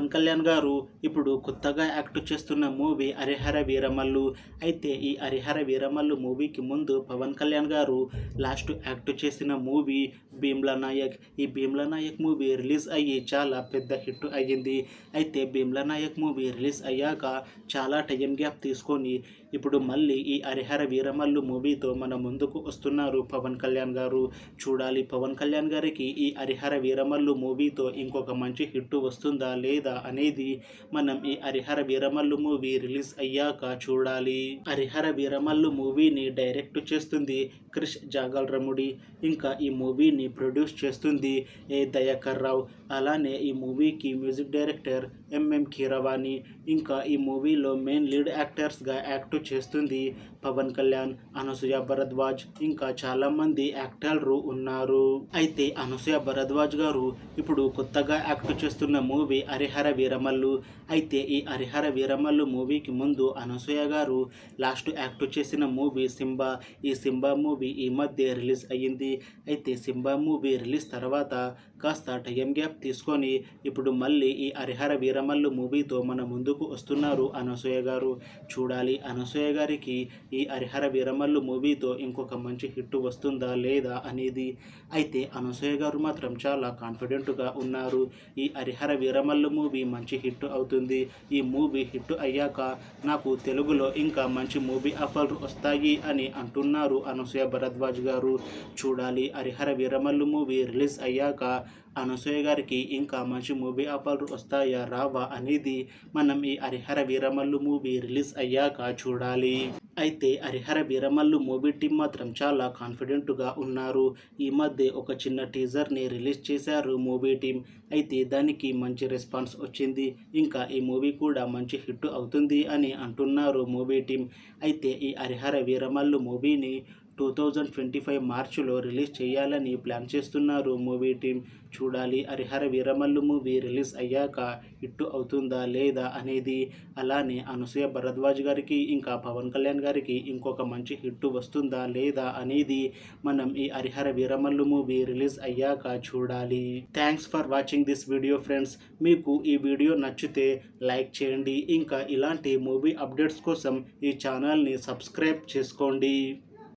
పవన్ కళ్యాణ్ గారు ఇప్పుడు కొత్తగా యాక్ట్ చేస్తున్న మూవీ హరిహర వీరమల్లు. అయితే ఈ హరిహర వీరమల్లు మూవీకి ముందు పవన్ కళ్యాణ్ గారు లాస్ట్ యాక్ట్ చేసిన మూవీ భీమ్లా నాయక్. ఈ భీమ్లా నాయక్ మూవీ రిలీజ్ అయ్యి చాలా పెద్ద హిట్ అయ్యింది. అయితే భీమ్లా నాయక్ మూవీ రిలీజ్ అయ్యాక చాలా టైం గ్యాప్ తీసుకొని ఇప్పుడు మళ్ళీ ఈ హరిహర వీరమల్లు మూవీతో మన ముందుకు వస్తున్నారు పవన్ కళ్యాణ్ గారు. చూడాలి పవన్ కళ్యాణ్ గారికి ఈ హరిహర వీరమల్లు మూవీతో ఇంకొక మంచి హిట్ వస్తుందా లేదా అనేది మనం ఈ హరిహర వీరమల్లు మూవీ రిలీజ్ అయ్యాక చూడాలి. హరిహర వీరమల్లు మూవీని డైరెక్ట్ చేస్తుంది క్రిష్ జాగల్రముడి. ఇంకా ఈ మూవీని ప్రొడ్యూస్ చేస్తుంది దయాకర్ రావు. అలానే ఈ మూవీకి మ్యూజిక్ డైరెక్టర్ ఎంఎం కీరవాణి. ఇంకా ఈ మూవీలో మెయిన్ లీడ్ యాక్టర్స్గా యాక్ట్ చేస్తుంది పవన్ కళ్యాణ్, అనసూయ భరద్వాజ్, ఇంకా చాలామంది యాక్టర్లు ఉన్నారు. అయితే అనసూయ భరద్వాజ్ గారు ఇప్పుడు కొత్తగా యాక్ట్ చేస్తున్న మూవీ హరిహర వీరమల్లు. అయితే ఈ హరిహర వీరమల్లు మూవీకి ముందు అనసూయ గారు లాస్ట్ యాక్ట్ చేసిన మూవీ సింబా. ఈ సింబా మూవీ ఈ మధ్య రిలీజ్ అయ్యింది. అయితే సింబా మూవీ రిలీజ్ తర్వాత కాస్త టైం గ్యాప్ తీసుకొని ఇప్పుడు మళ్ళీ ఈ హరిహర వీరమల్లు మూవీతో మన ముందుకు వస్తున్నారు అనసూయ గారు. చూడాలి అనసూయ గారికి ఈ హరిహర వీరమల్లు మూవీతో ఇంకొక మంచి హిట్ వస్తుందా లేదా అనేది. అయితే అనసూయ గారు మాత్రం చాలా కాన్ఫిడెంట్గా ఉన్నారు. ఈ హరిహర వీరమల్లు మూవీ మంచి హిట్ అవుతుంది. ఈ మూవీ హిట్ అయ్యాక నాకు తెలుగులో ఇంకా మంచి మూవీ ఆఫర్లు వస్తాయి అని అంటున్నారు అనసూయ భరద్వాజ్ గారు. చూడాలి హరిహర వీరమల్లు మూవీ రిలీజ్ అయ్యాక అనసూయ గారికి ఇంకా మంచి మూవీ ఆఫర్లు వస్తాయా రావా అనేది మనం ఈ హరిహర వీరమల్లు మూవీ రిలీజ్ అయ్యాక చూడాలి. అయితే హరిహర వీరమల్లు మూవీ టీం మాత్రం చాలా కాన్ఫిడెంట్గా ఉన్నారు. ఈ మధ్య ఒక చిన్న టీజర్ని రిలీజ్ చేశారు మూవీ టీం. అయితే దానికి మంచి రెస్పాన్స్ వచ్చింది. ఇంకా ఈ మూవీ కూడా మంచి హిట్ అవుతుంది అని అంటున్నారు మూవీ టీం. అయితే ఈ హరిహర వీరమల్లు మూవీని 2025 మార్చిలో రిలీజ్ చేయాలని ప్లాన్ చేస్తున్నారు మూవీ టీం. చూడాలి హరిహర వీరమల్లు మూవీ రిలీజ్ అయ్యాక హిట్ అవుతుందా లేదా అనేది. అలానే అనసూయ భరద్వాజ్ గారికి ఇంకా పవన్ కళ్యాణ్ గారికి ఇంకొక మంచి హిట్ వస్తుందా లేదా అనేది మనం ఈ హరిహర వీరమల్లు మూవీ రిలీజ్ అయ్యాక చూడాలి. Thanks for watching this video friends. మీకు ఈ వీడియో నచ్చితే లైక్ చేయండి. ఇంకా ఇలాంటి మూవీ అప్డేట్స్ కోసం ఈ ఛానల్ని సబ్స్క్రైబ్ చేసుకోండి.